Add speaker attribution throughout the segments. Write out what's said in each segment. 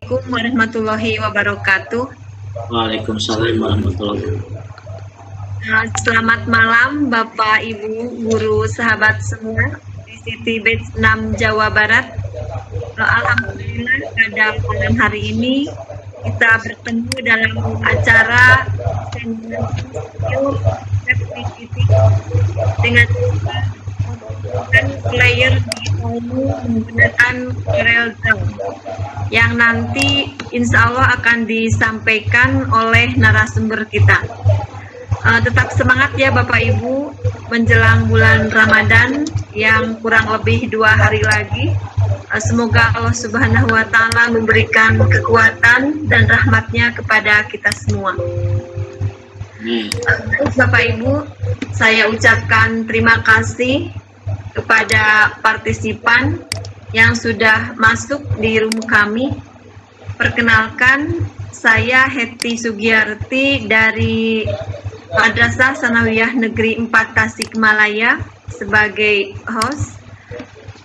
Speaker 1: Assalamualaikum warahmatullahi wabarakatuh.
Speaker 2: Waalaikumsalam warahmatullahi wabarakatuh.
Speaker 1: Selamat malam Bapak, Ibu, guru, sahabat semua di City Batch 6 Jawa Barat. Alhamdulillah pada malam hari ini kita bertemu dalam acara seminar dengan player di menggunakan Corel Draw yang nanti insya Allah akan disampaikan oleh narasumber kita. Tetap semangat ya Bapak Ibu menjelang bulan Ramadan yang kurang lebih 2 hari lagi. Semoga Allah Subhanahu wa Ta'ala memberikan kekuatan dan rahmatnya kepada kita semua. Bapak Ibu, saya ucapkan terima kasih kepada partisipan yang sudah masuk di room kami. Perkenalkan, saya Heti Sugiyarti dari Madrasah Sanawiyah Negeri 4 Tasikmalaya sebagai host.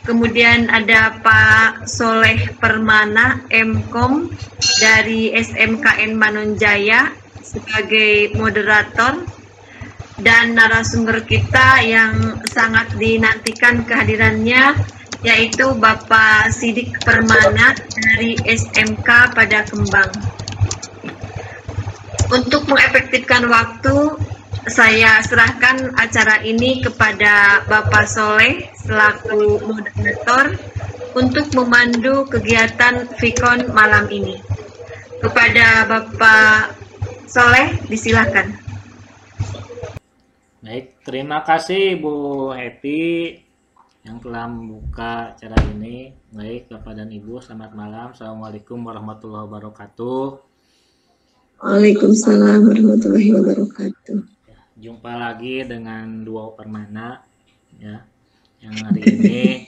Speaker 1: Kemudian ada Pak Soleh Permana Mkom dari SMKN Manonjaya sebagai moderator, dan narasumber kita yang sangat dinantikan kehadirannya yaitu Bapak Sidik Permana dari SMK Pada Kembang. Untuk mengefektifkan waktu, saya serahkan acara ini kepada Bapak Soleh selaku moderator untuk memandu kegiatan Fikon malam ini. Kepada Bapak Soleh, disilakan.
Speaker 2: Baik, terima kasih Bu Happy yang telah membuka acara ini. Baik, Bapak dan Ibu, selamat malam. Assalamualaikum warahmatullahi wabarakatuh.
Speaker 1: Waalaikumsalam warahmatullahi wabarakatuh.
Speaker 2: Jumpa lagi dengan Duo Permana ya. Yang hari ini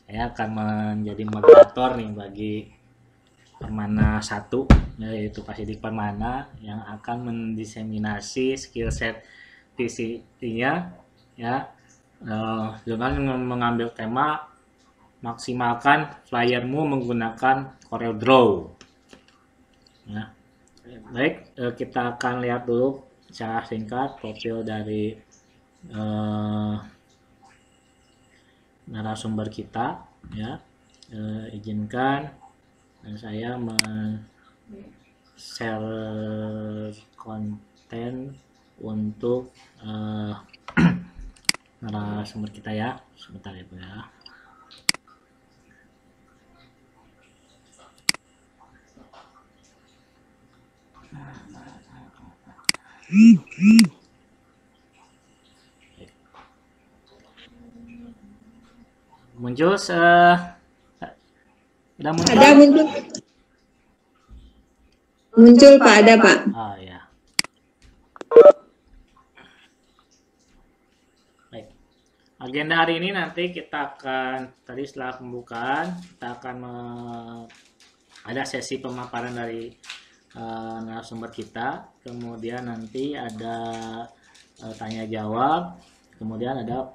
Speaker 2: saya akan menjadi moderator nih bagi Permana 1, yaitu Pak Sidik Permana yang akan mendiseminasi skill set TCT-nya ya, dengan mengambil tema maksimalkan flyermu menggunakan Corel Draw ya. Baik, kita akan lihat dulu secara singkat profil dari narasumber kita ya. Izinkan dan saya share konten untuk narasumber kita ya. Sebentar ya Bu ya. Muncul sudah muncul?
Speaker 1: Ada muncul. Muncul Pak, ada Pak.
Speaker 2: Oh ya. Baik. Agenda hari ini nanti kita akan, tadi setelah pembukaan, kita akan ada sesi pemaparan dari narasumber kita, kemudian nanti ada tanya jawab, kemudian ada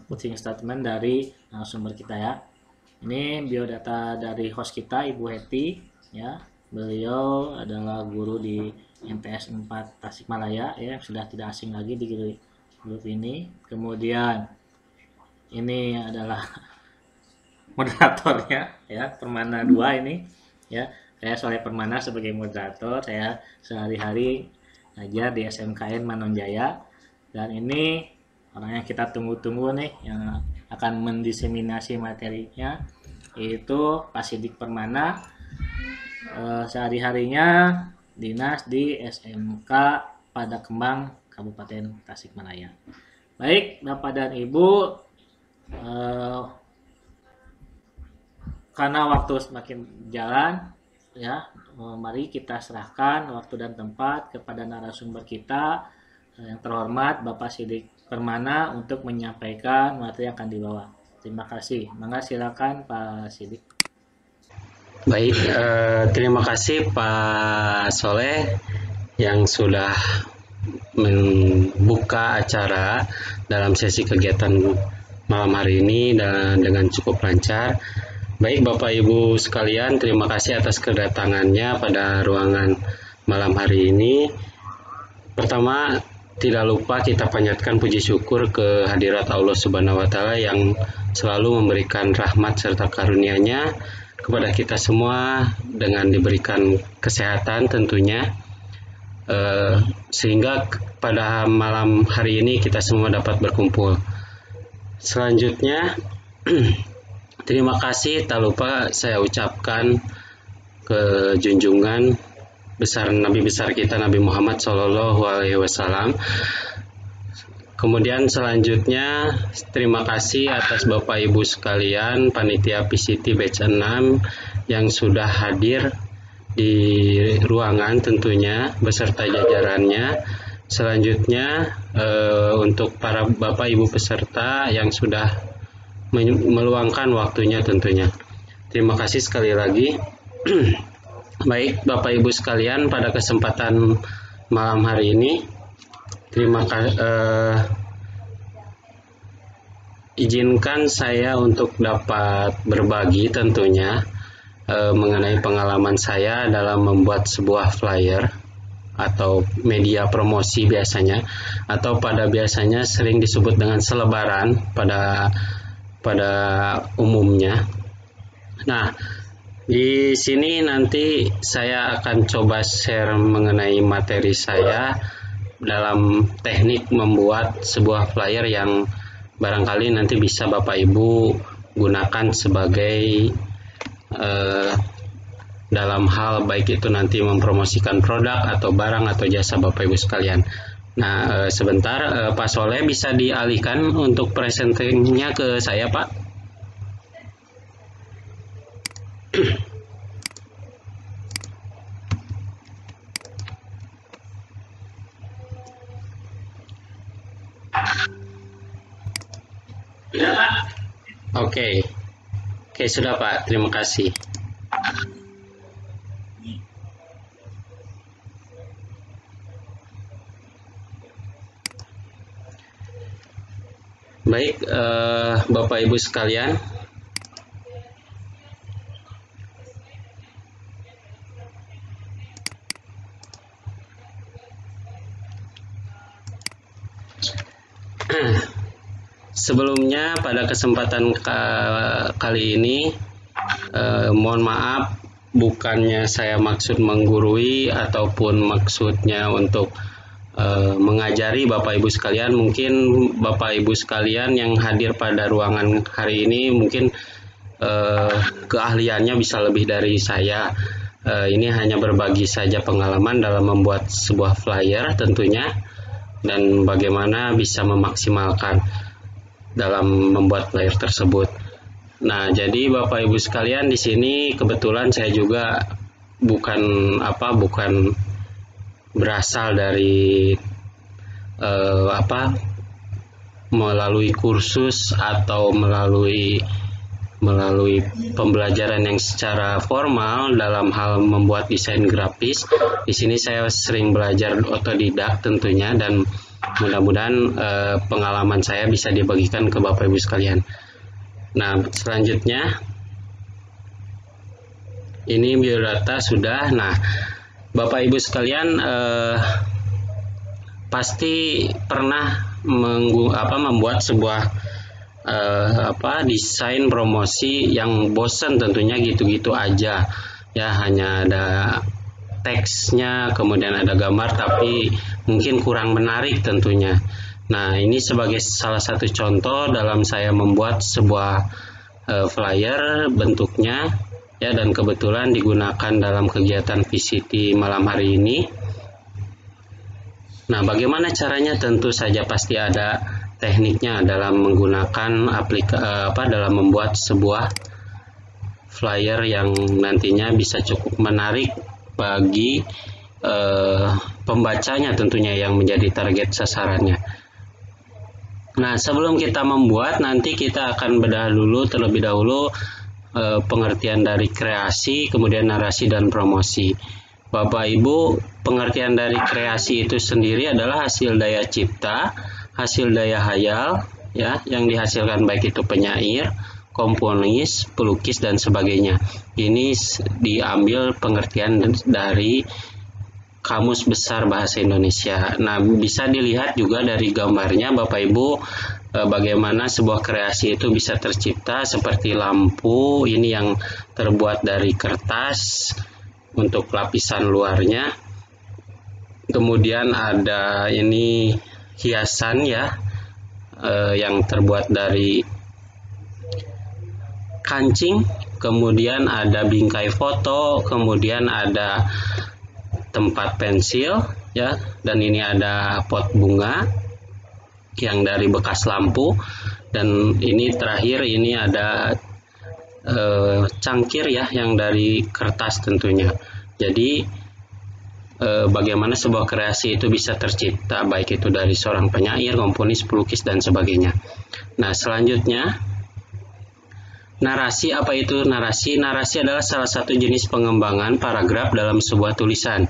Speaker 2: closing statement dari narasumber kita ya. Ini biodata dari host kita Ibu Heti ya. Beliau adalah guru di MTS 4 Tasikmalaya ya, sudah tidak asing lagi di grup ini. Kemudian ini adalah moderatornya ya, Permana 2 ini ya. Saya Soleh Permana sebagai moderator. Saya sehari-hari ngajar di SMKN Manonjaya, dan ini orang yang kita tunggu-tunggu nih yang akan mendiseminasi materinya, yaitu Pak Sidik Permana. Sehari-harinya dinas di SMK Pada Kembang Kabupaten Tasikmalaya. Baik Bapak dan Ibu, karena waktu semakin jalan ya, mari kita serahkan waktu dan tempat kepada narasumber kita yang terhormat Bapak Sidik Permana untuk menyampaikan materi yang akan dibawa. Terima kasih. Mangga silakan Pak Sidik.
Speaker 3: Baik, terima kasih Pak Soleh yang sudah membuka acara dalam sesi kegiatan malam hari ini dan dengan cukup lancar. Baik Bapak Ibu sekalian, terima kasih atas kedatangannya pada ruangan malam hari ini. Pertama, tidak lupa kita panjatkan puji syukur ke hadirat Allah Subhanahu wa Ta'ala yang selalu memberikan rahmat serta karunia-Nya kepada kita semua dengan diberikan kesehatan tentunya, sehingga pada malam hari ini kita semua dapat berkumpul. Selanjutnya, terima kasih tak lupa saya ucapkan ke junjungan besar Nabi besar kita Nabi Muhammad SAW. Kemudian selanjutnya terima kasih atas Bapak Ibu sekalian panitia PCT Batch 6 yang sudah hadir di ruangan tentunya beserta jajarannya. Selanjutnya untuk para Bapak Ibu peserta yang sudah meluangkan waktunya tentunya. Terima kasih sekali lagi. Baik Bapak Ibu sekalian, pada kesempatan malam hari ini izinkan saya untuk dapat berbagi tentunya mengenai pengalaman saya dalam membuat sebuah flyer atau media promosi biasanya, atau pada biasanya sering disebut dengan selebaran pada umumnya. Nah, di sini nanti saya akan coba share mengenai materi saya dalam teknik membuat sebuah flyer yang barangkali nanti bisa Bapak Ibu gunakan sebagai dalam hal baik itu nanti mempromosikan produk atau barang atau jasa Bapak Ibu sekalian. Nah, sebentar Pak Soleh bisa dialihkan untuk presentasinya ke saya, Pak. Oke, sudah Pak. Terima kasih. Baik, Bapak Ibu sekalian, sebelumnya pada kesempatan kali ini mohon maaf, bukannya saya maksud menggurui ataupun maksudnya untuk mengajari Bapak Ibu sekalian. Mungkin Bapak Ibu sekalian yang hadir pada ruangan hari ini mungkin keahliannya bisa lebih dari saya. Ini hanya berbagi saja pengalaman dalam membuat sebuah flyer tentunya, dan bagaimana bisa memaksimalkan dalam membuat flyer tersebut. Nah, jadi Bapak Ibu sekalian, di sini kebetulan saya juga bukan berasal dari melalui kursus atau melalui pembelajaran yang secara formal dalam hal membuat desain grafis. Di sini saya sering belajar otodidak tentunya, dan mudah-mudahan pengalaman saya bisa dibagikan ke Bapak Ibu sekalian. Nah, selanjutnya ini biodata sudah. Nah, Bapak Ibu sekalian pasti pernah membuat sebuah desain promosi yang bosan tentunya, gitu-gitu aja ya, hanya ada teksnya kemudian ada gambar tapi mungkin kurang menarik tentunya. Nah, ini sebagai salah satu contoh dalam saya membuat sebuah flyer bentuknya ya, dan kebetulan digunakan dalam kegiatan VCT malam hari ini. Nah, bagaimana caranya? Tentu saja pasti ada tekniknya dalam menggunakan dalam membuat sebuah flyer yang nantinya bisa cukup menarik bagi pembacanya tentunya yang menjadi target sasarannya. Nah, sebelum kita membuat, nanti kita akan bedah dulu terlebih dahulu pengertian dari kreasi, kemudian narasi dan promosi. Bapak Ibu, pengertian dari kreasi itu sendiri adalah hasil daya cipta, hasil daya hayal ya, yang dihasilkan baik itu penyair komponis, pelukis, dan sebagainya. Ini diambil pengertian dari Kamus Besar Bahasa Indonesia. Nah, bisa dilihat juga dari gambarnya Bapak Ibu bagaimana sebuah kreasi itu bisa tercipta, seperti lampu ini yang terbuat dari kertas untuk lapisan luarnya. Kemudian ada ini hiasan ya, yang terbuat dari kancing, kemudian ada bingkai foto, kemudian ada tempat pensil ya, dan ini ada pot bunga yang dari bekas lampu, dan ini terakhir ini ada cangkir ya yang dari kertas tentunya. Jadi bagaimana sebuah kreasi itu bisa tercipta, baik itu dari seorang penyair, komponis, pelukis, dan sebagainya. Nah, selanjutnya narasi. Apa itu narasi? Narasi adalah salah satu jenis pengembangan paragraf dalam sebuah tulisan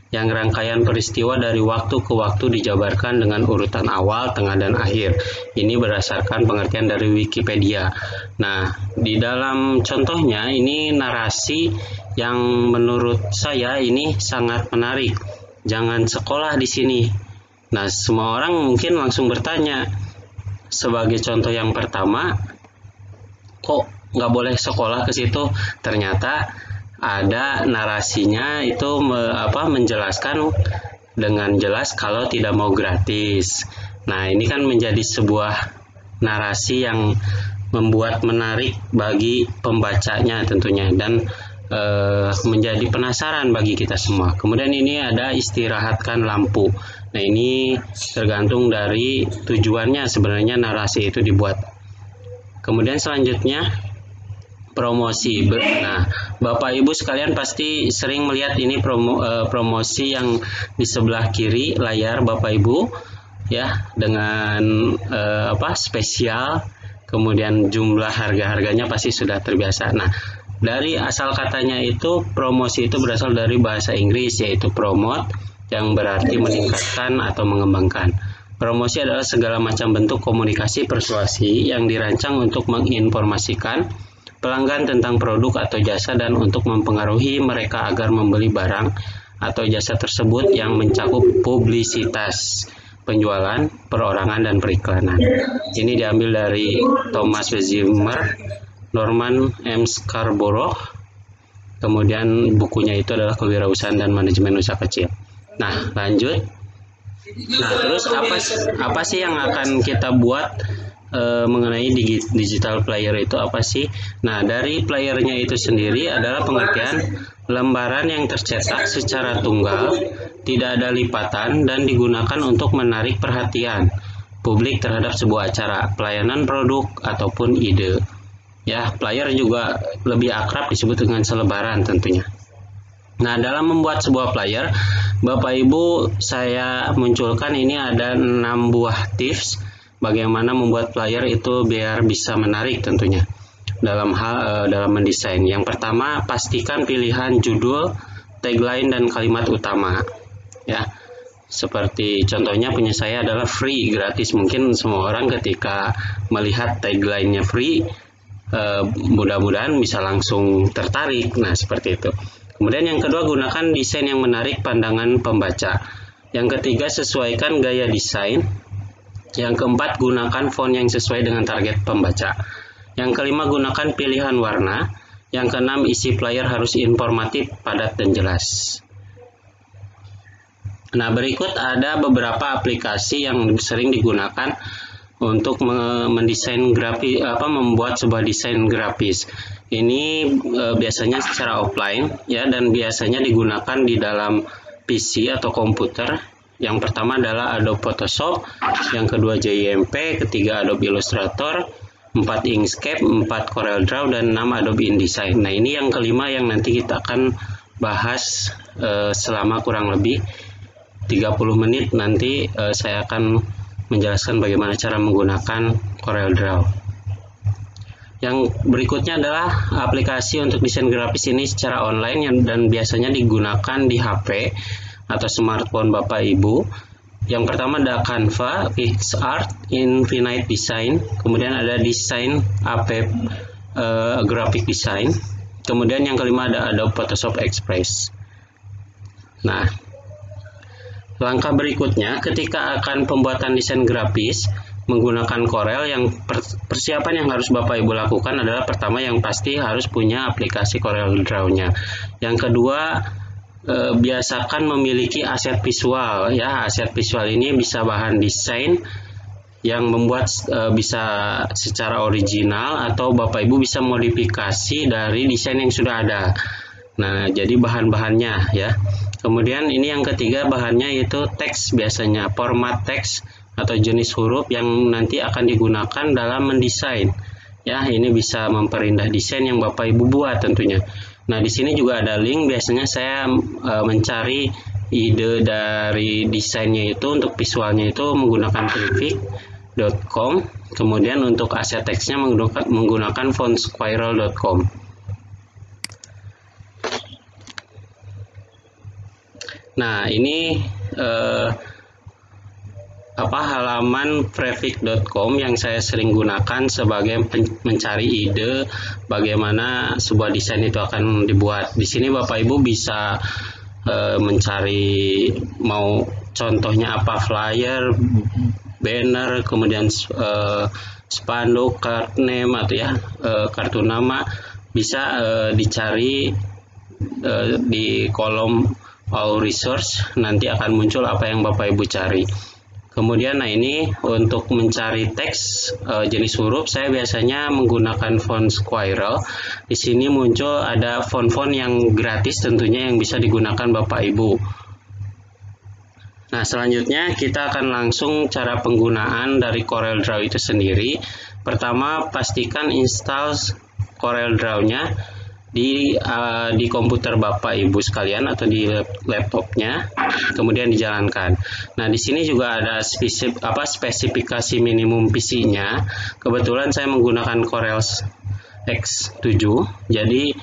Speaker 3: yang rangkaian peristiwa dari waktu ke waktu dijabarkan dengan urutan awal, tengah, dan akhir. Ini berdasarkan pengertian dari Wikipedia. Nah, di dalam contohnya ini narasi yang menurut saya ini sangat menarik. Jangan sekolah di sini. Nah, semua orang mungkin langsung bertanya, sebagai contoh yang pertama, kok nggak boleh sekolah ke situ? Ternyata ada narasinya itu menjelaskan dengan jelas kalau tidak mau gratis. Nah, ini kan menjadi sebuah narasi yang membuat menarik bagi pembacanya tentunya, dan menjadi penasaran bagi kita semua. Kemudian ini ada istirahatkan lampu. Nah, ini tergantung dari tujuannya sebenarnya narasi itu dibuat. Kemudian selanjutnya promosi. Nah, Bapak Ibu sekalian pasti sering melihat ini promosi yang di sebelah kiri layar Bapak Ibu ya, dengan spesial, kemudian jumlah harga-harganya pasti sudah terbiasa. Nah, dari asal katanya itu promosi itu berasal dari bahasa Inggris, yaitu promote, yang berarti meningkatkan atau mengembangkan. Promosi adalah segala macam bentuk komunikasi persuasi yang dirancang untuk menginformasikan pelanggan tentang produk atau jasa dan untuk mempengaruhi mereka agar membeli barang atau jasa tersebut, yang mencakup publisitas, penjualan, perorangan, dan periklanan. Ini diambil dari Thomas Zimmer, Norman M. Scarborough. Kemudian bukunya itu adalah Kewirausahaan dan Manajemen Usaha Kecil. Nah, lanjut. Nah, terus apa sih yang akan kita buat mengenai digital player itu apa sih? Nah, dari playernya itu sendiri adalah pengertian lembaran yang tercetak secara tunggal, tidak ada lipatan, dan digunakan untuk menarik perhatian publik terhadap sebuah acara, pelayanan produk, ataupun ide. Ya, player juga lebih akrab disebut dengan selebaran tentunya. Nah, dalam membuat sebuah player, Bapak Ibu, saya munculkan ini ada 6 buah tips bagaimana membuat player itu biar bisa menarik tentunya dalam mendesain. Yang pertama, pastikan pilihan judul, tagline, dan kalimat utama. Ya, seperti contohnya punya saya adalah free, gratis. Mungkin semua orang ketika melihat tagline-nya free, mudah-mudahan bisa langsung tertarik. Nah, seperti itu. Kemudian yang kedua, gunakan desain yang menarik pandangan pembaca. Yang ketiga, sesuaikan gaya desain. Yang keempat, gunakan font yang sesuai dengan target pembaca. Yang kelima, gunakan pilihan warna. Yang keenam, isi player harus informatif, padat, dan jelas. Nah, berikut ada beberapa aplikasi yang sering digunakan untuk mendesain grafis, membuat sebuah desain grafis. Ini biasanya secara offline ya, dan biasanya digunakan di dalam PC atau komputer. Yang pertama adalah Adobe Photoshop, yang kedua JMP, ketiga Adobe Illustrator, 4 Inkscape, 4 CorelDRAW, dan 6 Adobe InDesign. Nah, ini yang kelima yang nanti kita akan bahas selama kurang lebih 30 menit. Nanti saya akan menjelaskan bagaimana cara menggunakan CorelDRAW. Yang berikutnya adalah aplikasi untuk desain grafis ini secara online dan biasanya digunakan di HP atau smartphone Bapak Ibu. Yang pertama ada Canva, PixArt, Infinite Design, kemudian ada Design App, graphic design. Kemudian yang kelima ada Adobe Photoshop Express. Nah, langkah berikutnya ketika akan pembuatan desain grafis menggunakan Corel, yang persiapan yang harus Bapak Ibu lakukan adalah pertama yang pasti harus punya aplikasi Corel Draw-nya. Yang kedua, biasakan memiliki aset visual ya. Aset visual ini bisa bahan desain yang membuat bisa secara original, atau Bapak Ibu bisa modifikasi dari desain yang sudah ada. Nah, jadi bahan-bahannya ya. Kemudian ini yang ketiga, bahannya yaitu teks, biasanya format teks atau jenis huruf yang nanti akan digunakan dalam mendesain. Ya, ini bisa memperindah desain yang Bapak Ibu buat tentunya. Nah, di sini juga ada link. Biasanya saya mencari ide dari desainnya itu untuk visualnya itu menggunakan prefix.com. Kemudian untuk aset teksnya menggunakan fontsquirrel.com. Nah, ini halaman prefix.com yang saya sering gunakan sebagai mencari ide bagaimana sebuah desain itu akan dibuat. Di sini Bapak Ibu bisa mencari mau contohnya apa, flyer, banner, kemudian spanduk, card name atau ya kartu nama, bisa dicari di kolom all resource, nanti akan muncul apa yang Bapak Ibu cari. Kemudian, nah ini untuk mencari teks jenis huruf, saya biasanya menggunakan font Squirrel. Di sini muncul ada font-font yang gratis tentunya yang bisa digunakan Bapak Ibu. Nah, selanjutnya kita akan langsung cara penggunaan dari Corel Draw itu sendiri. Pertama, pastikan install Corel Draw-nya di komputer Bapak Ibu sekalian atau di laptopnya, kemudian dijalankan. Nah, di sini juga ada spesifikasi minimum PC-nya. Kebetulan saya menggunakan Corel X7, jadi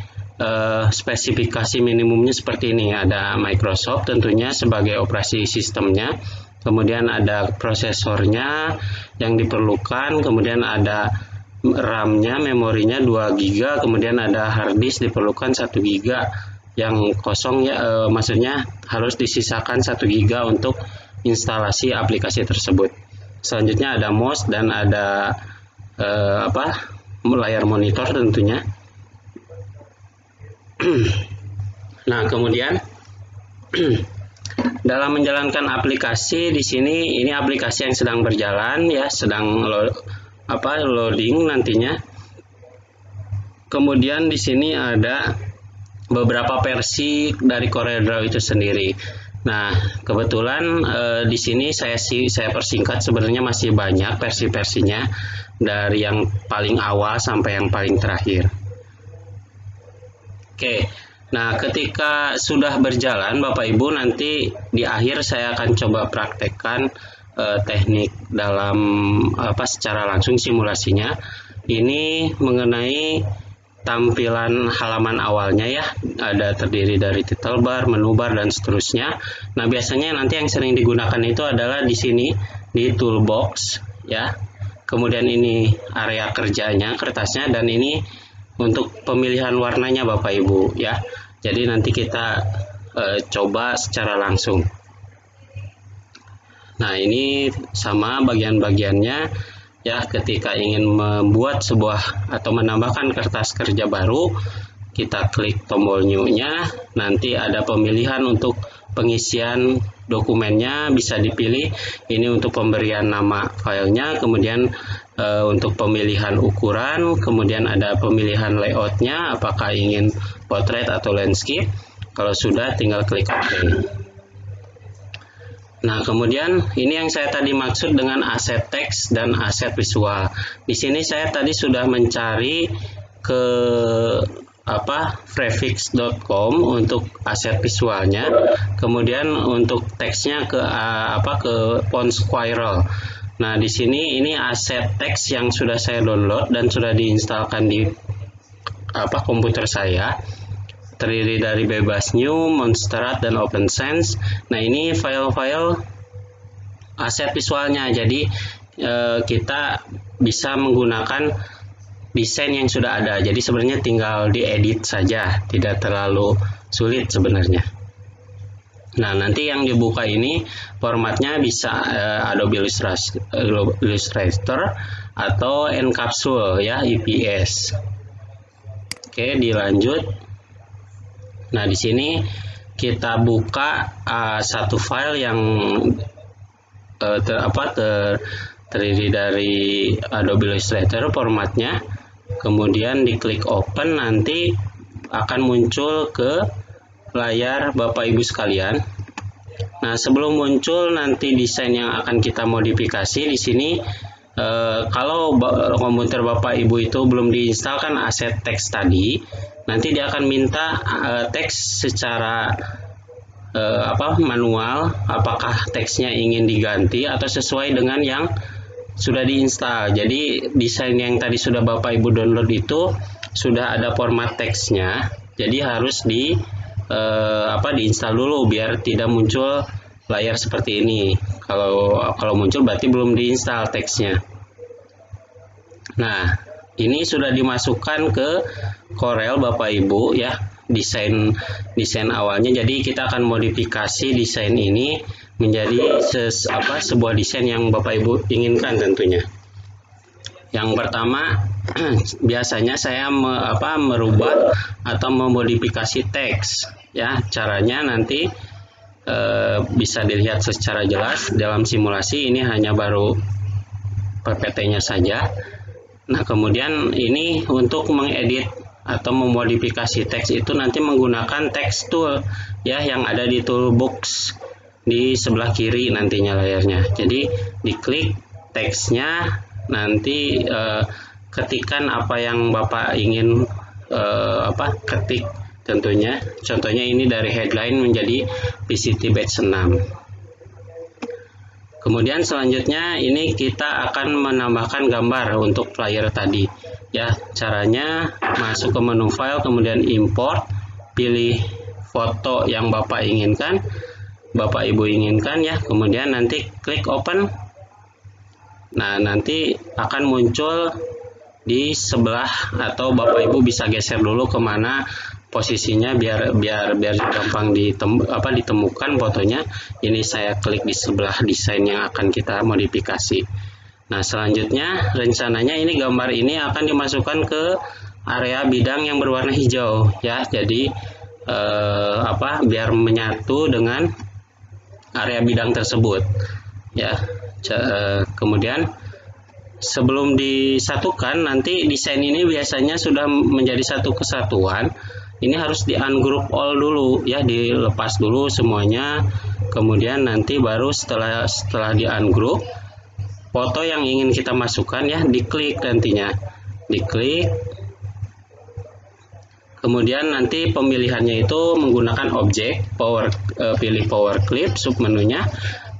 Speaker 3: spesifikasi minimumnya seperti ini. Ada Microsoft tentunya sebagai operasi sistemnya, kemudian ada prosesornya yang diperlukan, kemudian ada RAM-nya, memorinya 2 GB, kemudian ada hard disk diperlukan 1 GB yang kosong ya, maksudnya harus disisakan 1 GB untuk instalasi aplikasi tersebut. Selanjutnya ada mouse dan ada layar monitor tentunya. Nah, kemudian dalam menjalankan aplikasi di sini, ini aplikasi yang sedang berjalan ya, sedang loading nantinya. Kemudian di sini ada beberapa versi dari Corel Draw itu sendiri. Nah, kebetulan di sini saya persingkat, sebenarnya masih banyak versi-versinya dari yang paling awal sampai yang paling terakhir. Oke. Nah, ketika sudah berjalan Bapak Ibu, nanti di akhir saya akan coba praktekkan teknik dalam secara langsung simulasinya. Ini mengenai tampilan halaman awalnya ya, ada terdiri dari title bar, menu bar dan seterusnya. Nah, biasanya nanti yang sering digunakan itu adalah di sini di toolbox ya. Kemudian ini area kerjanya, kertasnya, dan ini untuk pemilihan warnanya Bapak Ibu ya. Jadi nanti kita coba secara langsung. Nah, ini sama bagian-bagiannya ya. Ketika ingin membuat sebuah atau menambahkan kertas kerja baru, kita klik tombol new-nya, nanti ada pemilihan untuk pengisian dokumennya, bisa dipilih ini untuk pemberian nama filenya, kemudian untuk pemilihan ukuran, kemudian ada pemilihan layoutnya, apakah ingin portrait atau landscape. Kalau sudah, tinggal klik OK. Nah, kemudian ini yang saya tadi maksud dengan aset teks dan aset visual. Di sini saya tadi sudah mencari ke prefix.com untuk aset visualnya, kemudian untuk teksnya ke font Squirrel. Nah, di sini ini aset teks yang sudah saya download dan sudah diinstalkan di komputer saya. Terdiri dari Bebas New, Monsterrat, dan OpenSense. Nah, ini file-file aset visualnya. Jadi kita bisa menggunakan desain yang sudah ada. Jadi sebenarnya tinggal diedit saja, tidak terlalu sulit sebenarnya. Nah, nanti yang dibuka ini formatnya bisa Adobe Illustrator atau Encapsule ya, EPS. Oke, dilanjut. Nah, di sini kita buka satu file yang terdiri dari Adobe Illustrator formatnya, kemudian diklik open, nanti akan muncul ke layar Bapak Ibu sekalian. Nah, sebelum muncul nanti desain yang akan kita modifikasi di sini, kalau komputer Bapak Ibu itu belum diinstalkan aset teks tadi, nanti dia akan minta teks secara manual, apakah teksnya ingin diganti atau sesuai dengan yang sudah diinstal. Jadi desain yang tadi sudah Bapak Ibu download itu sudah ada format teksnya, jadi harus diinstal dulu biar tidak muncul layar seperti ini. Kalau muncul berarti belum diinstal teksnya. Nah, ini sudah dimasukkan ke Corel Bapak Ibu ya, desain awalnya. Jadi kita akan modifikasi desain ini menjadi sebuah desain yang Bapak Ibu inginkan tentunya. Yang pertama, biasanya saya merubah atau memodifikasi teks ya. Caranya nanti bisa dilihat secara jelas dalam simulasi, ini hanya baru PPT-nya saja. Nah, kemudian ini untuk mengedit atau memodifikasi teks itu nanti menggunakan text tool ya, yang ada di toolbox di sebelah kiri nantinya layarnya. Jadi diklik teksnya, nanti ketikkan apa yang Bapak ingin ketik tentunya. Contohnya ini dari headline menjadi PCT batch 6. Kemudian selanjutnya ini kita akan menambahkan gambar untuk flyer tadi ya. Caranya masuk ke menu file, kemudian import, pilih foto yang Bapak Ibu inginkan ya, kemudian nanti klik open. Nah, nanti akan muncul di sebelah, atau Bapak Ibu bisa geser dulu kemana posisinya biar gampang ditemukan fotonya. Ini saya klik di sebelah desain yang akan kita modifikasi. Nah, selanjutnya rencananya ini gambar ini akan dimasukkan ke area bidang yang berwarna hijau ya. Jadi biar menyatu dengan area bidang tersebut ya. Kemudian sebelum disatukan, nanti desain ini biasanya sudah menjadi satu kesatuan. Ini harus di ungroup all dulu ya, dilepas dulu semuanya. Kemudian nanti baru setelah di ungroup, foto yang ingin kita masukkan ya diklik nantinya. Diklik. Kemudian nanti pemilihannya itu menggunakan objek, pilih power clip submenunya.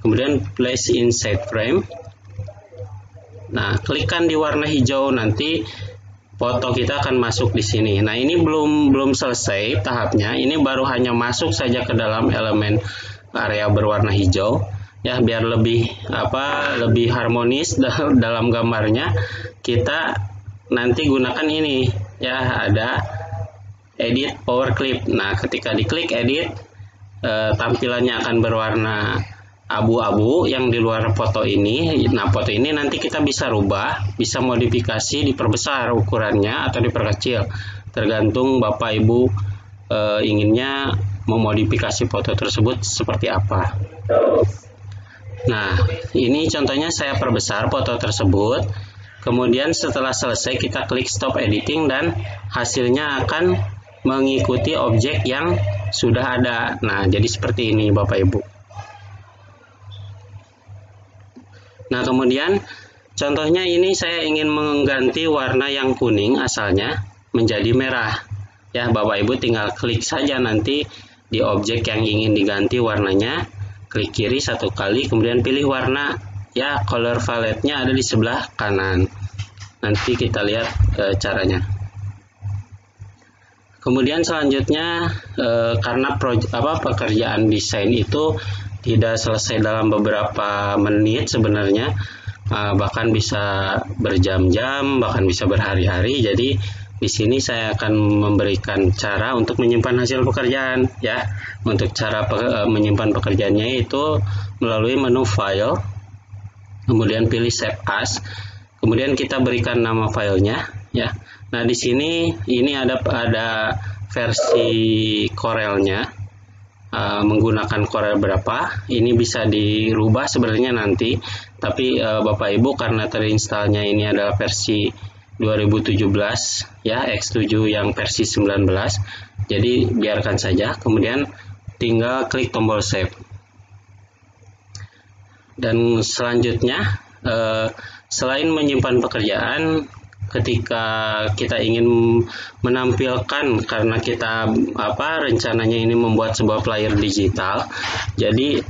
Speaker 3: Kemudian place inside frame. Nah, klikkan di warna hijau, nanti foto kita akan masuk di sini. Nah, ini belum selesai tahapnya. Ini baru hanya masuk saja ke dalam elemen area berwarna hijau ya, biar lebih harmonis dalam gambarnya. Kita nanti gunakan ini ya, ada edit power clip. Nah, ketika diklik edit, tampilannya akan berwarna abu-abu yang di luar foto ini. Nah, foto ini nanti kita bisa rubah, bisa modifikasi, diperbesar ukurannya atau diperkecil, tergantung Bapak Ibu inginnya memodifikasi foto tersebut seperti apa. Nah, ini contohnya saya perbesar foto tersebut. Kemudian setelah selesai kita klik stop editing dan hasilnya akan mengikuti objek yang sudah ada. Nah, jadi seperti ini Bapak Ibu. Nah, kemudian contohnya ini saya ingin mengganti warna yang kuning asalnya menjadi merah. Ya, Bapak Ibu tinggal klik saja nanti di objek yang ingin diganti warnanya. Klik kiri satu kali, kemudian pilih warna. Ya, color palette-nya ada di sebelah kanan. Nanti kita lihat caranya. Kemudian selanjutnya karena pekerjaan desain itu tidak selesai dalam beberapa menit sebenarnya, bahkan bisa berjam-jam, bahkan bisa berhari-hari. Jadi di sini saya akan memberikan cara untuk menyimpan hasil pekerjaan ya. Untuk cara menyimpan pekerjaannya itu melalui menu file, kemudian pilih save as, kemudian kita berikan nama filenya ya. Nah di sini ini ada versi Corelnya, menggunakan Corel berapa ini bisa dirubah sebenarnya nanti, tapi Bapak Ibu karena terinstalnya ini adalah versi 2017 ya, X7 yang versi 19, jadi biarkan saja. Kemudian tinggal klik tombol save. Dan selanjutnya selain menyimpan pekerjaan, ketika kita ingin menampilkan, karena kita rencananya ini membuat sebuah player digital, jadi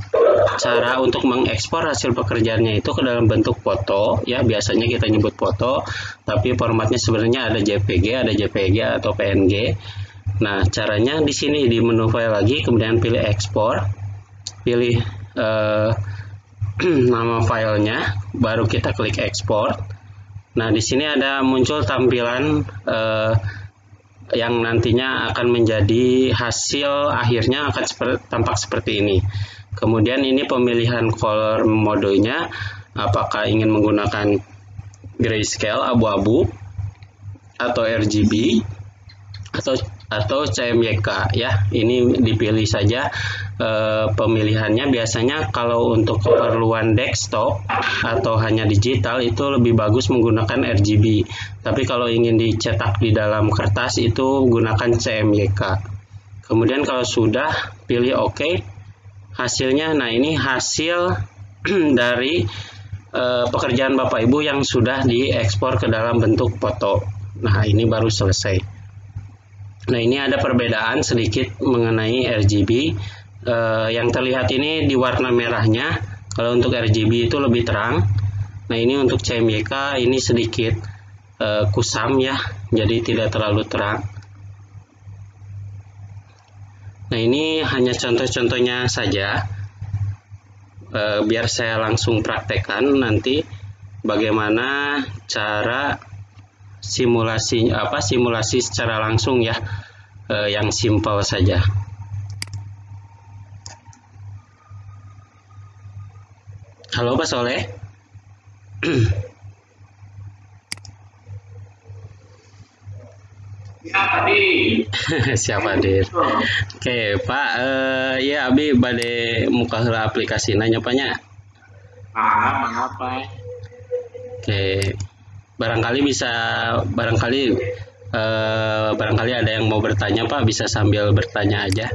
Speaker 3: cara untuk mengekspor hasil pekerjaannya itu ke dalam bentuk foto ya, biasanya kita nyebut foto tapi formatnya sebenarnya ada JPG, ada JPG atau PNG. Nah caranya di sini di menu file lagi, kemudian pilih ekspor, pilih nama filenya, baru kita klik ekspor. Nah, di sini ada muncul tampilan yang nantinya akan menjadi hasil akhirnya akan tampak seperti ini. Kemudian ini pemilihan color modenya, apakah ingin menggunakan grayscale abu-abu atau RGB atau CMYK ya. Ini dipilih saja pemilihannya. Biasanya kalau untuk keperluan desktop atau hanya digital itu lebih bagus menggunakan RGB, tapi kalau ingin dicetak di dalam kertas itu gunakan CMYK. Kemudian kalau sudah, pilih OK. Hasilnya, nah ini hasil dari pekerjaan Bapak Ibu yang sudah diekspor ke dalam bentuk foto. Nah ini baru selesai. Nah ini ada perbedaan sedikit mengenai RGB. Yang terlihat ini di warna merahnya, kalau untuk RGB itu lebih terang. Nah ini untuk CMYK ini sedikit kusam ya, jadi tidak terlalu terang. Nah ini hanya contoh-contohnya saja, biar saya langsung praktekkan nanti bagaimana cara simulasi secara langsung ya, yang simpel saja. Halo Pak Soleh. Siap hadir. Oke Pak, ya Abi bade muka heula aplikasi nanya Paknya.
Speaker 2: Mengapa?
Speaker 3: Oke, barangkali ada yang mau bertanya Pak, bisa sambil bertanya aja.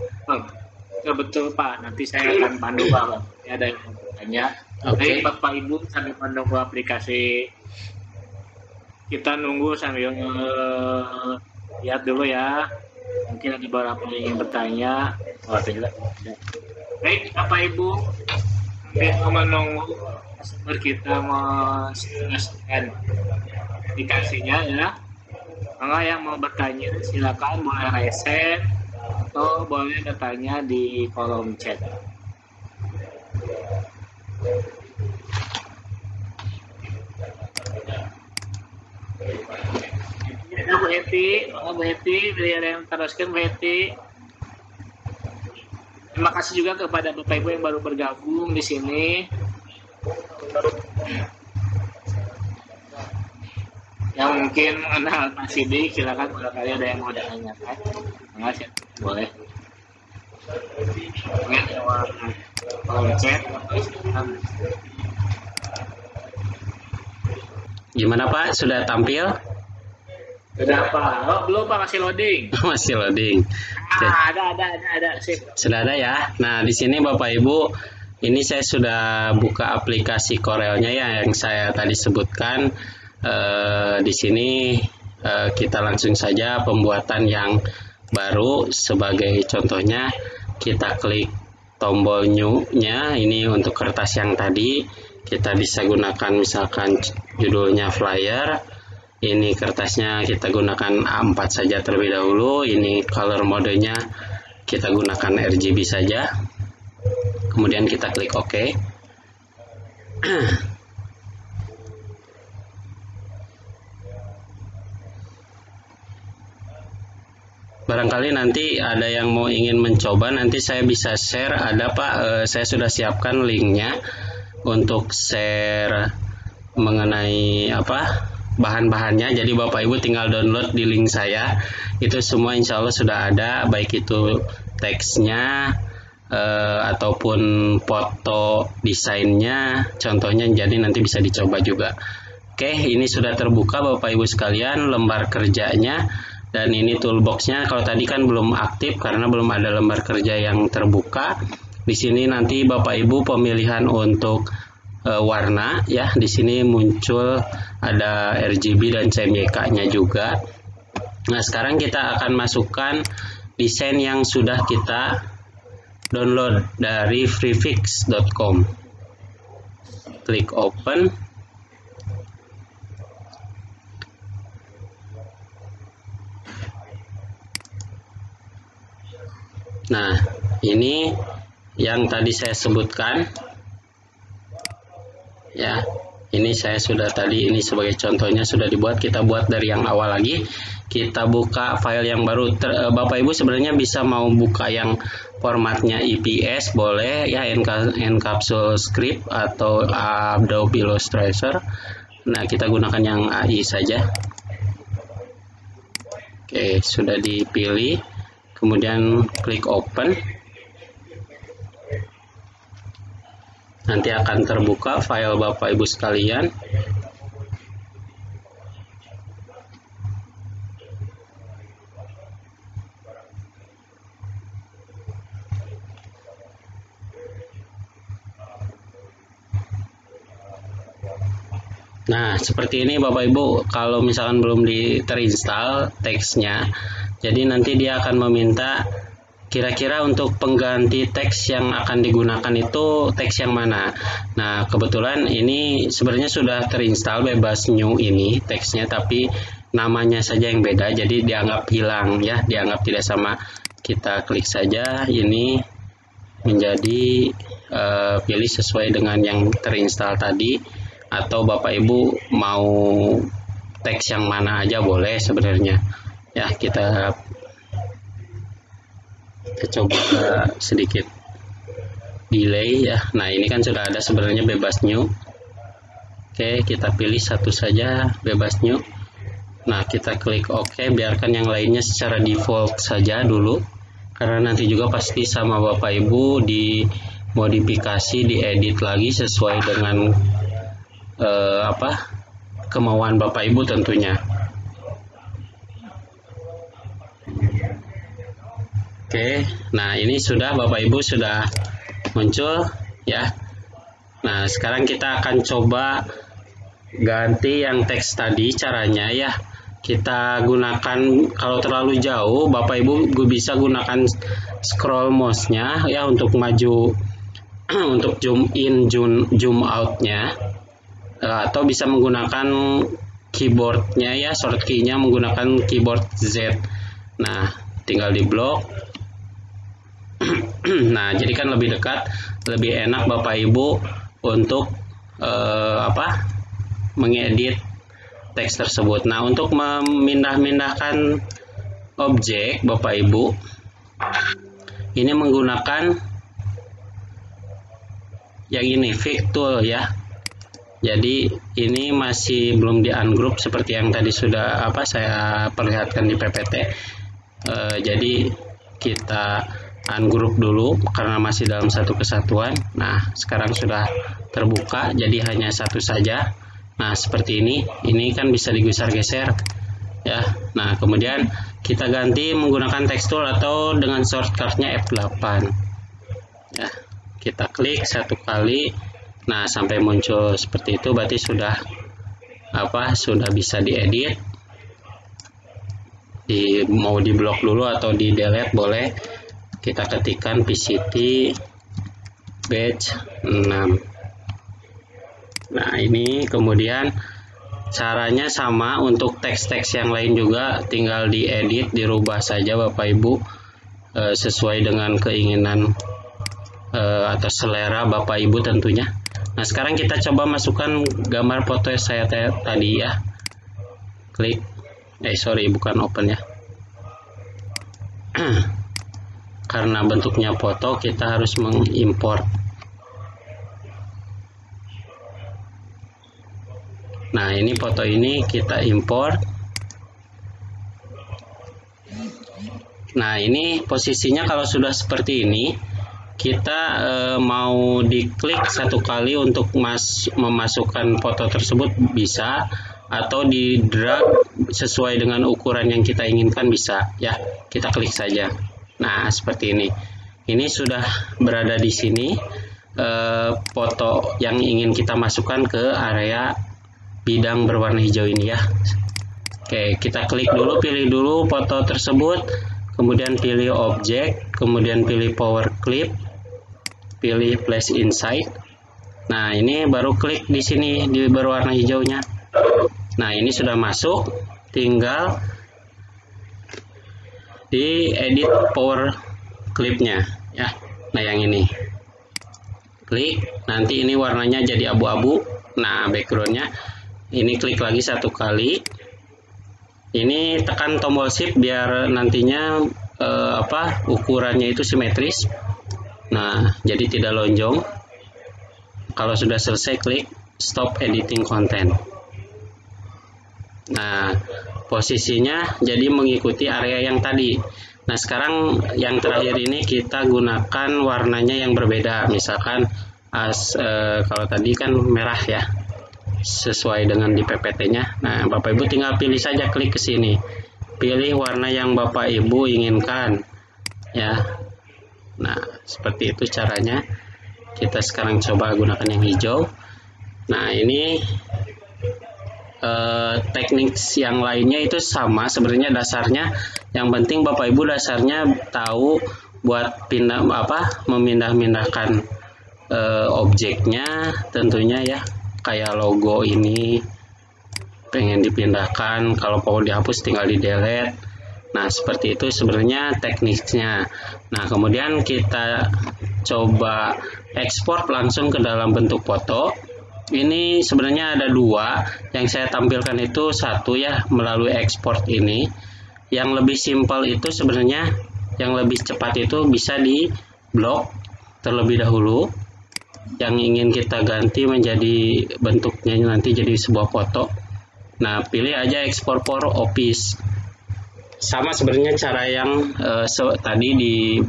Speaker 2: Betul Pak, nanti saya akan pandu Pak. Ya, ada yang mau bertanya. Baik Bapak Ibu sambil menunggu aplikasi, kita nunggu sambil lihat dulu ya. Mungkin ada beberapa yang ingin bertanya. Baik Bapak Ibu, sambil menunggu sumber kita menjelaskan aplikasinya ya. Kalau yang mau bertanya silakan boleh raise hand atau boleh bertanya di kolom chat. Bu Heti, biar yang teruskan Bu Heti. Terima kasih juga kepada Bapak Ibu yang baru bergabung di sini. Yang mungkin mengenal Pak Sidik, silakan barangkali ada yang mau ditanyakan. Terima kasih, boleh. Mungkin kolom chat.
Speaker 3: Gimana Pak, sudah tampil?
Speaker 2: Sudah Pak, belum Pak, masih loading.
Speaker 3: Masih loading.
Speaker 2: Ada sip.
Speaker 3: Sudah ada ya. Nah di sini Bapak Ibu, ini saya sudah buka aplikasi Corelnya ya, yang saya tadi sebutkan. Di sini kita langsung saja pembuatan yang baru. Sebagai contohnya, kita klik tombol new-nya. Ini untuk kertas yang tadi. Kita bisa gunakan misalkan judulnya flyer. Ini kertasnya kita gunakan A4 saja terlebih dahulu. Ini color modenya kita gunakan RGB saja. Kemudian kita klik OK. barangkali nanti ada yang mau ingin mencoba, nanti saya bisa share, ada Pak, saya sudah siapkan linknya untuk share mengenai apa bahan-bahannya. Jadi Bapak Ibu tinggal download di link saya, itu semua insya Allah sudah ada, baik itu teksnya ataupun foto desainnya, contohnya, jadi nanti bisa dicoba juga. Oke, ini sudah terbuka Bapak Ibu sekalian lembar kerjanya, dan ini toolboxnya. Kalau tadi kan belum aktif karena belum ada lembar kerja yang terbuka. Di sini nanti Bapak Ibu pemilihan untuk warna ya. Di sini muncul ada RGB dan CMYK-nya juga. Nah, sekarang kita akan masukkan desain yang sudah kita download dari freefix.com. Klik open. Nah, ini yang tadi saya sebutkan ya. Ini saya sudah tadi, ini sebagai contohnya sudah dibuat, kita buat dari yang awal lagi. Kita buka file yang baru. Bapak Ibu sebenarnya bisa mau buka yang formatnya EPS boleh ya, Encapsule Script atau Adobe Illustrator. Nah, kita gunakan yang AI saja. Oke, sudah dipilih. Kemudian klik open. Nanti akan terbuka file Bapak Ibu sekalian. Nah, seperti ini Bapak Ibu, kalau misalkan belum terinstall teksnya, jadi nanti dia akan meminta kira-kira untuk pengganti teks yang akan digunakan itu teks yang mana. Nah, kebetulan ini sebenarnya sudah terinstall bebas new ini teksnya, tapi namanya saja yang beda, jadi dianggap hilang ya, dianggap tidak sama. Kita klik saja ini menjadi pilih sesuai dengan yang terinstall tadi, atau Bapak Ibu mau teks yang mana aja boleh sebenarnya. Ya, kita coba sedikit delay ya. Nah, ini kan sudah ada sebenarnya bebas new. Oke, kita pilih satu saja bebas new. Nah, kita klik OK, biarkan yang lainnya secara default saja dulu, karena nanti juga pasti sama Bapak Ibu dimodifikasi, diedit lagi sesuai dengan kemauan Bapak Ibu tentunya. Oke, nah ini sudah Bapak Ibu sudah muncul ya. Nah, sekarang kita akan coba ganti yang teks tadi. Caranya ya, kita gunakan, kalau terlalu jauh Bapak Ibu bisa gunakan scroll mouse-nya ya untuk maju untuk zoom in, zoom out-nya, atau bisa menggunakan keyboard-nya ya, shortcut-nya menggunakan keyboard Z. Nah, tinggal di blok. Nah, jadi kan lebih dekat, lebih enak Bapak Ibu untuk mengedit teks tersebut. Nah, untuk memindah-mindahkan objek Bapak Ibu, ini menggunakan yang ini, Pick Tool ya. Jadi ini masih belum di ungroup seperti yang tadi sudah saya perlihatkan di PPT. Jadi kita ungroup dulu karena masih dalam satu kesatuan. Nah, sekarang sudah terbuka, jadi hanya satu saja. Nah, seperti ini kan bisa digeser-geser ya. Nah, kemudian kita ganti menggunakan tekstur atau dengan shortcut-nya F8 ya. Kita klik satu kali. Nah, sampai muncul seperti itu berarti sudah bisa diedit. Mau di blok dulu atau di delete boleh. Kita ketikkan PCT batch 6. Nah, ini kemudian caranya sama untuk teks-teks yang lain juga, tinggal diedit, dirubah saja Bapak Ibu sesuai dengan keinginan atau selera Bapak Ibu tentunya. Nah, sekarang kita coba masukkan gambar foto saya tadi ya. Klik, bukan open ya. karena bentuknya foto kita harus mengimport. Nah, ini foto ini kita import. Nah, ini posisinya kalau sudah seperti ini, kita mau diklik satu kali untuk memasukkan foto tersebut bisa, atau di drag sesuai dengan ukuran yang kita inginkan bisa, ya. Kita klik saja. Nah, seperti ini. Ini sudah berada di sini foto yang ingin kita masukkan ke area bidang berwarna hijau ini, ya. Oke, kita klik dulu, pilih dulu foto tersebut, kemudian pilih objek, kemudian pilih power clip, pilih place inside. Nah, ini baru klik di sini di berwarna hijaunya. Nah, ini sudah masuk, tinggal di edit power clipnya, ya. Nah, yang ini klik, nanti ini warnanya jadi abu-abu. Nah, backgroundnya ini klik lagi satu kali. Ini tekan tombol shift biar nantinya ukurannya itu simetris. Nah, jadi tidak lonjong. Kalau sudah selesai, klik stop editing content. Nah, posisinya jadi mengikuti area yang tadi. Nah, sekarang yang terakhir ini kita gunakan warnanya yang berbeda. Misalkan kalau tadi kan merah, ya, sesuai dengan di PPT-nya. Nah, Bapak Ibu tinggal pilih saja, klik ke sini. Pilih warna yang Bapak Ibu inginkan, ya. Nah, seperti itu caranya. Kita sekarang coba gunakan yang hijau. Nah, ini teknik yang lainnya itu sama sebenarnya dasarnya. Yang penting Bapak Ibu dasarnya tahu buat memindah-mindahkan objeknya tentunya, ya. Kayak logo ini pengen dipindahkan, kalau mau dihapus tinggal di delete. Nah, seperti itu sebenarnya tekniknya. Nah, kemudian kita coba ekspor langsung ke dalam bentuk foto. Ini sebenarnya ada dua, yang saya tampilkan itu satu, ya, melalui ekspor ini. Yang lebih simpel itu sebenarnya, yang lebih cepat itu bisa di blok terlebih dahulu. Yang ingin kita ganti menjadi bentuknya nanti jadi sebuah foto. Nah, pilih aja export for office. Sama sebenarnya cara yang tadi di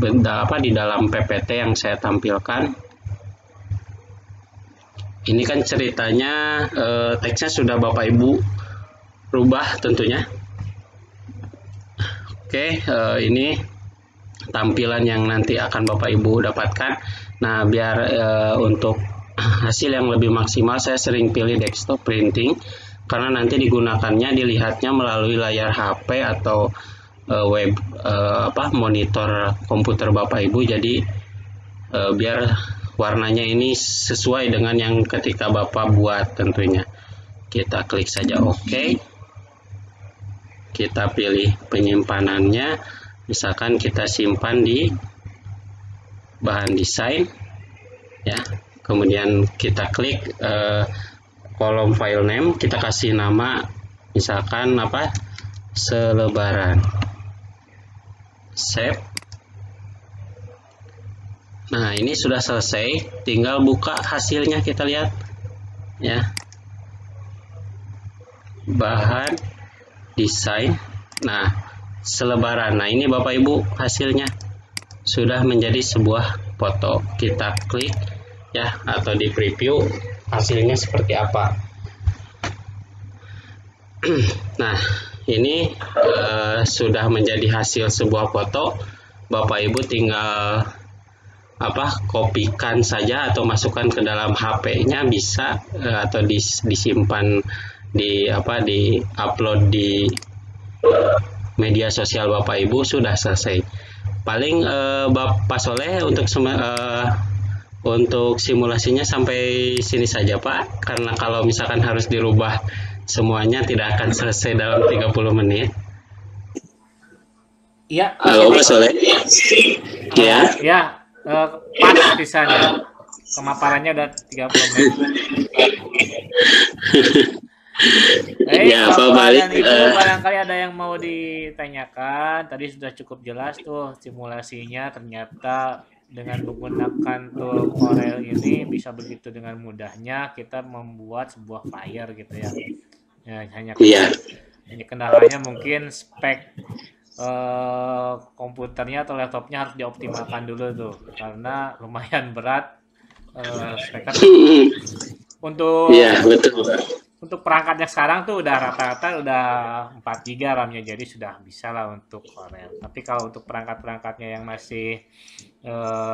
Speaker 3: dalam PPT yang saya tampilkan. Ini kan ceritanya teksnya sudah Bapak Ibu rubah tentunya. Oke, ini tampilan yang nanti akan Bapak Ibu dapatkan. Nah, biar untuk hasil yang lebih maksimal, saya sering pilih desktop printing karena nanti digunakannya dilihatnya melalui layar HP atau monitor komputer Bapak Ibu. Jadi biar warnanya ini sesuai dengan yang ketika Bapak buat tentunya. Kita klik saja OK. Kita pilih penyimpanannya, misalkan kita simpan di bahan desain, ya. Kemudian kita klik kolom file name, kita kasih nama misalkan selebaran, save. Nah, ini sudah selesai, tinggal buka hasilnya, kita lihat, ya. Bahan desain, nah, selebaran. Nah, ini Bapak Ibu hasilnya sudah menjadi sebuah foto. Kita klik, ya, atau di preview hasilnya seperti apa. Nah, ini sudah menjadi hasil sebuah foto. Bapak Ibu tinggal kopikan saja atau masukkan ke dalam HP-nya bisa, atau disimpan di upload di media sosial Bapak Ibu. Sudah selesai. Paling Bapak Soleh untuk simulasinya sampai sini saja, Pak, karena kalau misalkan harus dirubah semuanya tidak akan selesai dalam 30 menit.
Speaker 2: Iya.
Speaker 3: Halo Pak Soleh. Ya.
Speaker 2: Ya, pas di sana. Pemaparannya udah 30 menit.
Speaker 3: Ya, apa
Speaker 2: Bapak
Speaker 3: balik?
Speaker 2: dan Ibu, barangkali ada yang mau ditanyakan. Tadi sudah cukup jelas tuh simulasinya. Ternyata dengan menggunakan tool Corel ini bisa begitu dengan mudahnya kita membuat sebuah flyer gitu ya. Ya,
Speaker 3: Iya,
Speaker 2: hanya kendalanya mungkin spek komputernya atau laptopnya harus dioptimalkan dulu tuh karena lumayan berat speknya untuk
Speaker 3: iya betul.
Speaker 2: perangkatnya sekarang tuh udah rata-rata udah 4 GB RAM-nya jadi sudah bisa lah untuk Corel. Tapi kalau untuk perangkat-perangkatnya yang masih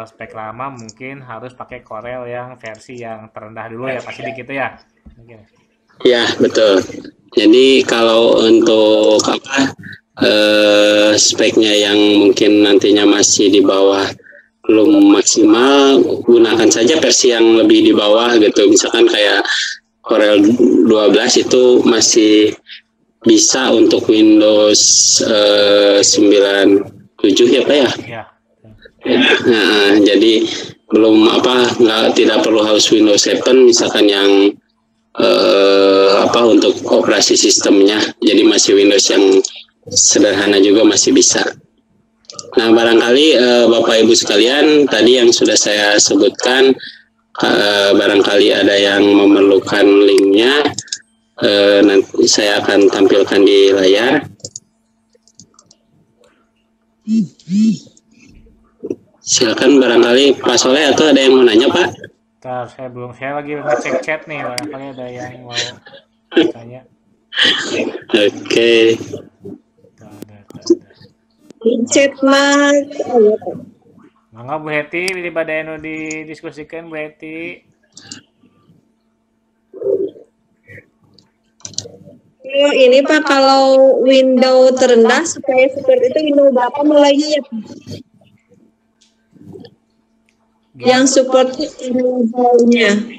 Speaker 2: spek lama mungkin harus pakai Corel yang versi yang terendah dulu ya pasti gitu ya. Mungkin.
Speaker 3: Ya, betul. Jadi kalau untuk speknya yang mungkin nantinya masih di bawah belum maksimal, gunakan saja versi yang lebih di bawah gitu. Misalkan kayak Corel 12 itu masih bisa untuk Windows 97 ya Pak ya?
Speaker 2: Ya.
Speaker 3: Nah, jadi tidak perlu harus Windows 7 misalkan yang untuk operasi sistemnya, jadi masih Windows yang sederhana juga masih bisa. Nah, barangkali Bapak Ibu sekalian tadi yang sudah saya sebutkan, barangkali ada yang memerlukan linknya, nanti saya akan tampilkan di layar. Silakan barangkali Pak Soleh atau ada yang mau nanya Pak?
Speaker 2: Saya lagi ngecek chat nih, barangkali ada yang mau tanya.
Speaker 3: Oke.
Speaker 1: Chat mas.
Speaker 2: Mangga Bu Heti, di badai didiskusikan Bu Heti.
Speaker 1: Ini Pak, kalau window terendah supaya seperti itu window berapa mulainya ya? Yang support Windows-nya.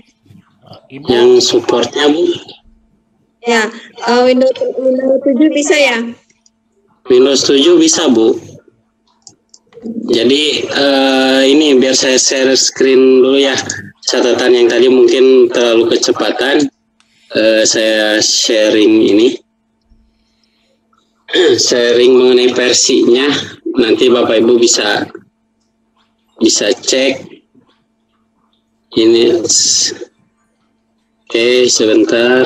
Speaker 3: Yang supportnya Bu?
Speaker 1: Ya, Windows 7 bisa ya?
Speaker 3: Windows 7 bisa Bu. Jadi ini biar saya share screen dulu ya. Catatan yang tadi mungkin terlalu kecepatan. Saya sharing ini. Sharing mengenai versinya. Nanti Bapak Ibu bisa cek. Ini. Oke, sebentar.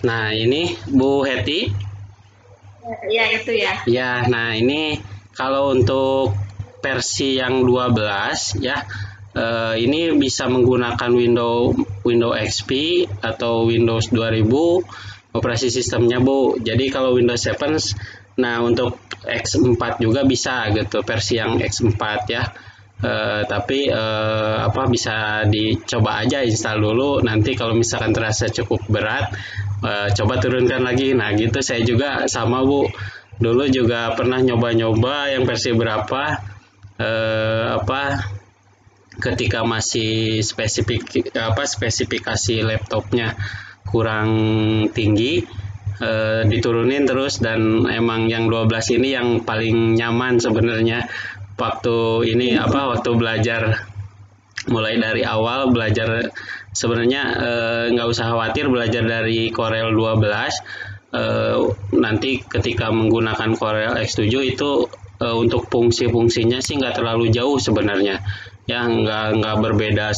Speaker 3: Nah, ini Bu Heti.
Speaker 1: Ya, itu ya.
Speaker 3: Ya, nah ini kalau untuk versi yang 12 ya, ini bisa menggunakan Windows XP atau Windows 2000 operasi sistemnya Bu. Jadi kalau Windows 7, nah untuk X4 juga bisa gitu, versi yang X4 ya. Tapi bisa dicoba aja install dulu. Nanti kalau misalkan terasa cukup berat, coba turunkan lagi. Nah gitu saya juga sama Bu. Dulu juga pernah nyoba-nyoba yang versi berapa. Ketika masih spesifikasi laptopnya kurang tinggi, diturunin terus, dan emang yang 12 ini yang paling nyaman sebenarnya waktu belajar, mulai dari awal belajar. Sebenarnya nggak usah khawatir belajar dari Corel 12, nanti ketika menggunakan Corel X7 itu untuk fungsi-fungsinya sih nggak terlalu jauh sebenarnya ya, nggak berbeda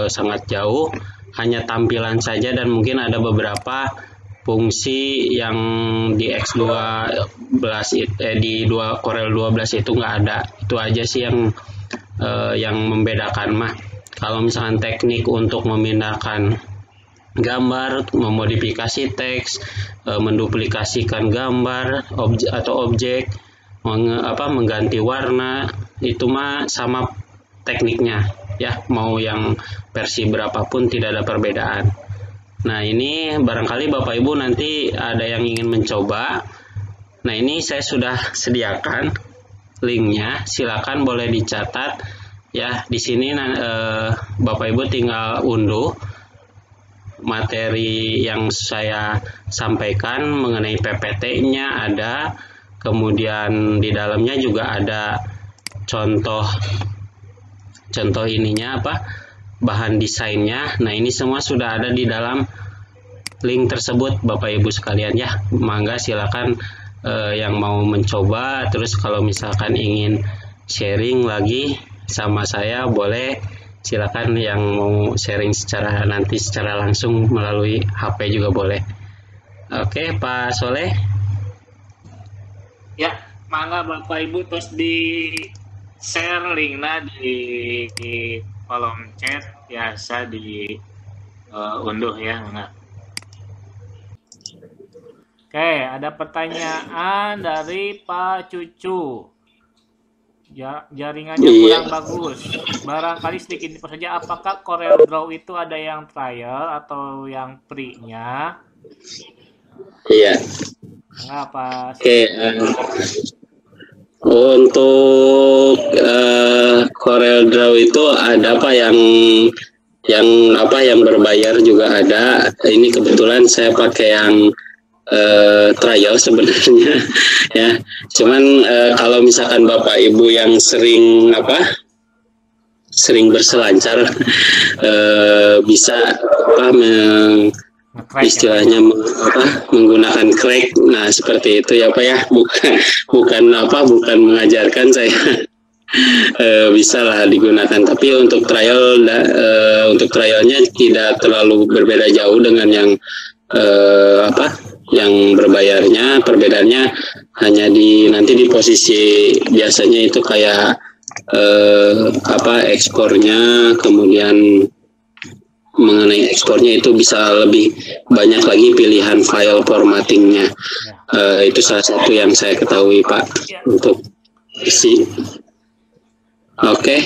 Speaker 3: sangat jauh, hanya tampilan saja, dan mungkin ada beberapa fungsi yang di X12 di Corel 12 itu nggak ada. Itu aja sih yang membedakan mah. Kalau misalkan teknik untuk memindahkan gambar, memodifikasi teks, menduplikasikan gambar atau objek, mengganti warna, itu mah sama tekniknya ya, mau yang versi berapapun tidak ada perbedaan. Nah ini barangkali Bapak Ibu nanti ada yang ingin mencoba. Nah ini saya sudah sediakan linknya, silakan boleh dicatat ya. Di sini Bapak Ibu tinggal unduh materi yang saya sampaikan mengenai PPT-nya ada, kemudian di dalamnya juga ada contoh ininya bahan desainnya. Nah, ini semua sudah ada di dalam link tersebut Bapak Ibu sekalian ya. Mangga silakan yang mau mencoba, terus kalau misalkan ingin sharing lagi sama saya boleh, silakan yang mau sharing secara langsung melalui HP juga boleh. Oke, Pak Soleh.
Speaker 2: Ya, mangga Bapak Ibu terus di share linknya di kolom chat, biasa di unduh ya, mangga. Oke, ada pertanyaan dari Pak Cucu. Jaringannya kurang bagus. Barangkali sedikit info saja, apakah Corel Draw itu ada yang trial atau yang free-nya?
Speaker 3: Iya.
Speaker 2: Apa?
Speaker 3: Oke, untuk Corel Draw itu ada yang berbayar juga ada. Ini kebetulan saya pakai yang trial sebenarnya ya. Cuman kalau misalkan Bapak Ibu yang sering berselancar bisa istilahnya menggunakan crack. Nah, seperti itu ya Pak ya. Bukan mengajarkan saya. Bisa lah digunakan, tapi untuk trialnya tidak terlalu berbeda jauh dengan yang yang berbayarnya. Perbedaannya hanya nanti di posisi biasanya itu kayak ekspornya, kemudian mengenai ekspornya itu bisa lebih banyak lagi pilihan file formattingnya. Itu salah satu yang saya ketahui Pak untuk isi. Oke,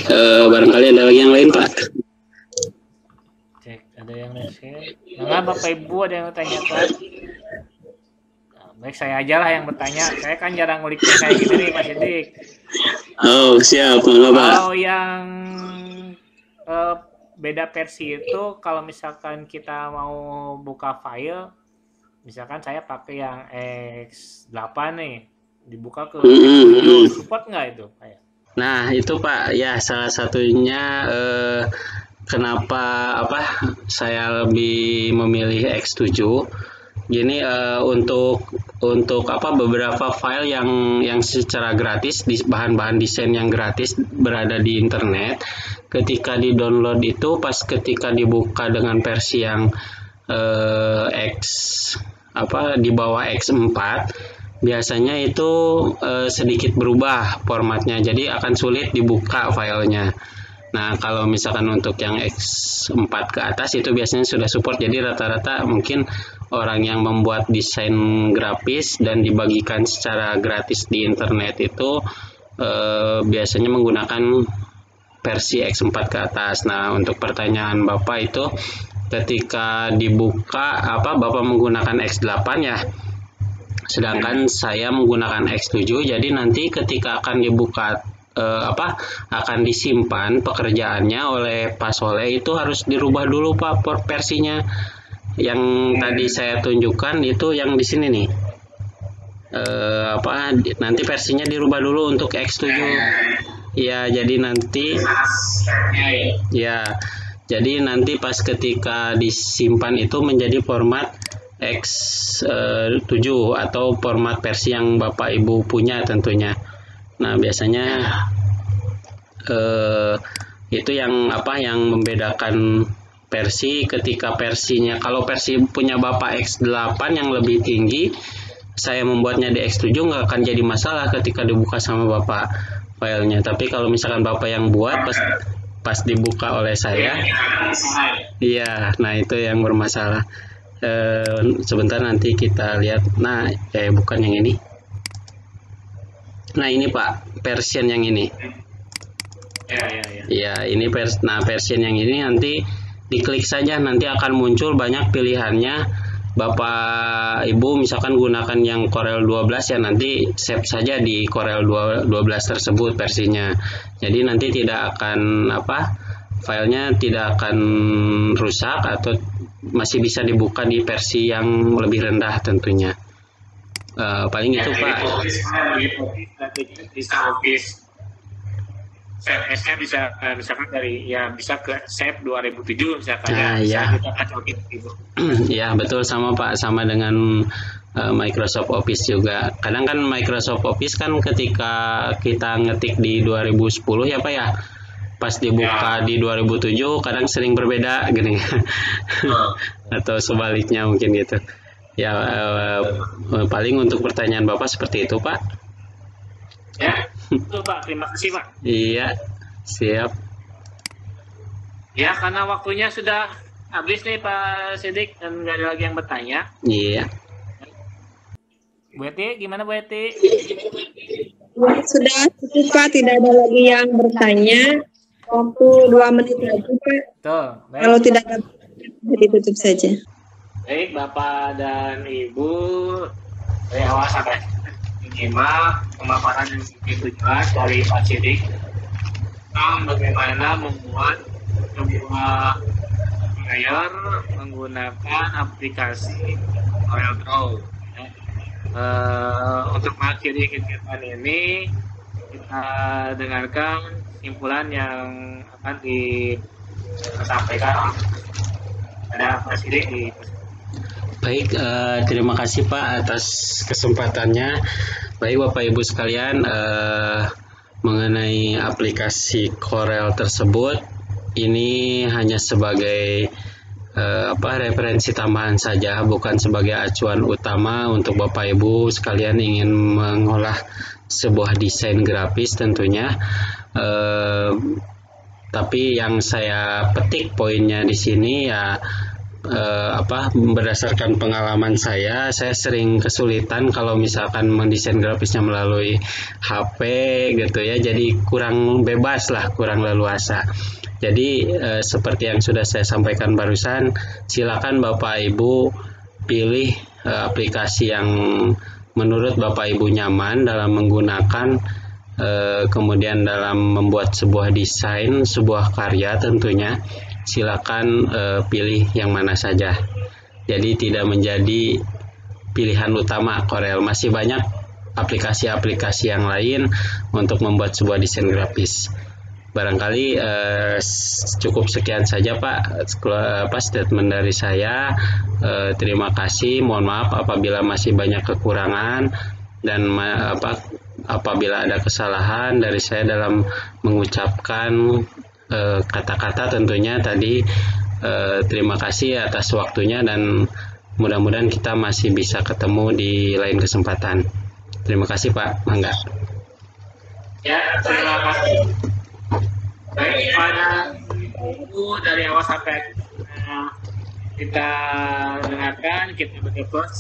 Speaker 3: barangkali ada lagi yang lain Pak.
Speaker 2: Cek, ada yang share. Nah, Bapak Ibu ada yang tanyakan? Baik, saya aja lah yang bertanya. Saya kan jarang ngulik kayak gini nih, Pak Sidik.
Speaker 3: Oh, siap, Pak.
Speaker 2: Kalau yang beda versi itu, kalau misalkan kita mau buka file, misalkan saya pakai yang X8 nih, dibuka ke X7, support nggak itu, Pak?
Speaker 3: Nah, itu Pak, ya salah satunya kenapa saya lebih memilih X7. Gini, untuk beberapa file yang secara gratis, bahan-bahan desain yang gratis berada di internet, ketika di-download itu ketika dibuka dengan versi yang di bawah X4, biasanya itu sedikit berubah formatnya, jadi akan sulit dibuka filenya. Nah, kalau misalkan untuk yang X4 ke atas itu biasanya sudah support, jadi rata-rata mungkin orang yang membuat desain grafis dan dibagikan secara gratis di internet itu biasanya menggunakan versi X4 ke atas. Nah, untuk pertanyaan Bapak itu ketika dibuka Bapak menggunakan X8 ya, sedangkan saya menggunakan X7, jadi nanti ketika akan dibuka akan disimpan pekerjaannya oleh Pak Soleh itu harus dirubah dulu Pak versinya. Yang tadi saya tunjukkan itu yang di sini nih. Nanti versinya dirubah dulu untuk X7. Ya, jadi nanti pas ketika disimpan itu menjadi format X7 atau format versi yang Bapak Ibu punya tentunya. Nah, biasanya itu yang membedakan versi. Ketika versinya, kalau versi punya Bapak X8 yang lebih tinggi, saya membuatnya di X7 nggak akan jadi masalah ketika dibuka sama Bapak filenya. Tapi kalau misalkan Bapak yang buat pas dibuka oleh saya, iya, nah itu yang bermasalah. Sebentar nanti kita lihat. Nah, bukan yang ini. Nah, ini Pak, version yang ini. Ya, ini version yang ini nanti diklik saja, nanti akan muncul banyak pilihannya. Bapak Ibu misalkan gunakan yang Corel 12 ya, nanti save saja di Corel 12 tersebut versinya. Jadi nanti tidak akan filenya tidak akan rusak atau masih bisa dibuka di versi yang lebih rendah tentunya. Paling itu Pak.
Speaker 2: Bisa Office CSS bisa misalkan dari ya bisa ke SAP 2007 misalkan
Speaker 3: ya.
Speaker 2: Kita cocokin gitu.
Speaker 3: Ya betul, sama Pak, sama dengan Microsoft Office juga. Kadang kan Microsoft Office kan ketika kita ngetik di 2010 ya Pak ya, pas dibuka di 2007 kadang sering berbeda gini. Atau sebaliknya mungkin gitu. Ya paling untuk pertanyaan Bapak seperti itu Pak.
Speaker 2: Ya, itu Pak, terima kasih Pak.
Speaker 3: Iya, siap.
Speaker 2: Ya, karena waktunya sudah habis nih Pak Sidik dan nggak ada lagi yang bertanya.
Speaker 3: Iya.
Speaker 2: Bu Eti, gimana Bu Eti?
Speaker 1: Sudah cukup Pak, tidak ada lagi yang bertanya. Waktu 2 menit lagi Pak.
Speaker 2: Tuh, baik.
Speaker 1: Kalau tidak ada, jadi tutup saja.
Speaker 2: Baik Bapak dan Ibu, dari awal sampai menyimak pemaparan yang begitu jelas dari Pak Sidik tentang bagaimana membuat sebuah player menggunakan aplikasi CorelDRAW. Untuk mengakhiri kegiatan ini, kita dengarkan kesimpulan yang akan disampaikan pada Pak Sidik di
Speaker 3: Baik, terima kasih Pak atas kesempatannya. Baik Bapak Ibu sekalian, mengenai aplikasi Corel tersebut, ini hanya sebagai referensi tambahan saja, bukan sebagai acuan utama untuk Bapak Ibu sekalian ingin mengolah sebuah desain grafis tentunya. Tapi yang saya petik poinnya di sini ya, berdasarkan pengalaman saya sering kesulitan kalau misalkan mendesain grafisnya melalui HP gitu ya, jadi kurang bebas lah, kurang leluasa. Jadi seperti yang sudah saya sampaikan barusan, silakan Bapak Ibu pilih aplikasi yang menurut Bapak Ibu nyaman dalam menggunakan, kemudian dalam membuat sebuah desain, sebuah karya tentunya. Silakan pilih yang mana saja. Jadi tidak menjadi pilihan utama Corel. Masih banyak aplikasi-aplikasi yang lain untuk membuat sebuah desain grafis. Barangkali cukup sekian saja Pak, statement dari saya. Terima kasih. Mohon maaf apabila masih banyak kekurangan dan apabila ada kesalahan dari saya dalam mengucapkan kata-kata tentunya tadi. Terima kasih atas waktunya dan mudah-mudahan kita masih bisa ketemu di lain kesempatan. Terima kasih Pak, mangga.
Speaker 2: Ya, terima kasih. Baik, pada Ibu dari awal sampai kita dengarkan, kita berkepos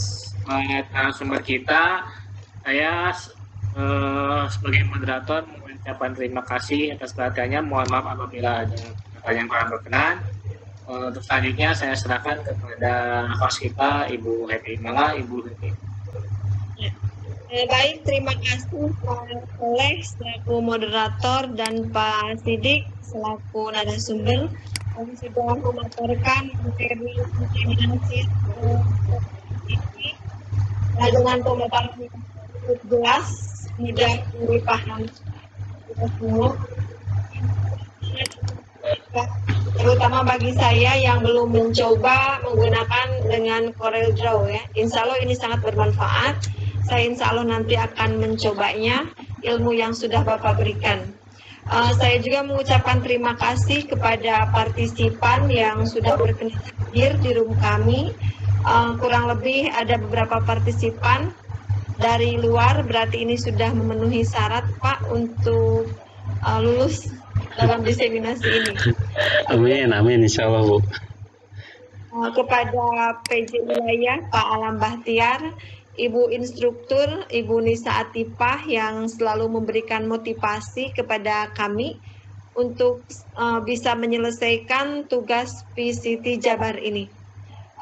Speaker 2: narasumber kita. Saya sebagai moderator mengucapkan terima kasih atas perhatiannya. Mohon maaf apabila ada kata yang kurang berkenan. Untuk selanjutnya saya serahkan kepada host kita, Ibu Happy. Mangga, Ibu Happy.
Speaker 1: Baik, terima kasih Pak Soleh selaku moderator dan Pak Sidik selaku narasumber yang sudah memaparkan materi implementasi ini dengan pemaparan yang cukup jelas, mudah dipahami kita semua. Terutama bagi saya yang belum mencoba menggunakan dengan CorelDRAW ya. Insya Allah ini sangat bermanfaat. Saya insya Allah nanti akan mencobanya, ilmu yang sudah Bapak berikan. Saya juga mengucapkan terima kasih kepada partisipan yang sudah berkenan hadir di room kami. Kurang lebih ada beberapa partisipan dari luar, berarti ini sudah memenuhi syarat Pak untuk lulus dalam diseminasi ini.
Speaker 3: Amin, amin insya Allah Bu.
Speaker 1: Kepada PJ Wilayah Pak Alam Bahtiar, Ibu Instruktur, Ibu Nisa Atifah yang selalu memberikan motivasi kepada kami untuk bisa menyelesaikan tugas PCT Jabar ini.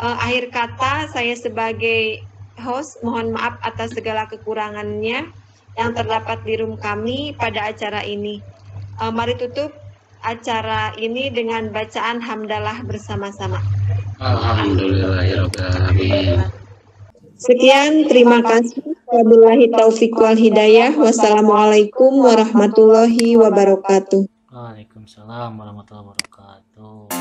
Speaker 1: Akhir kata, saya sebagai host mohon maaf atas segala kekurangannya yang terdapat di room kami pada acara ini. Mari tutup acara ini dengan bacaan hamdalah bersama-sama.
Speaker 3: Alhamdulillahirobbilalamin.
Speaker 1: Sekian, terima kasih. Wabillahi taufiq wal hidayah. Wassalamualaikum warahmatullahi wabarakatuh.
Speaker 2: Waalaikumsalam warahmatullahi wabarakatuh.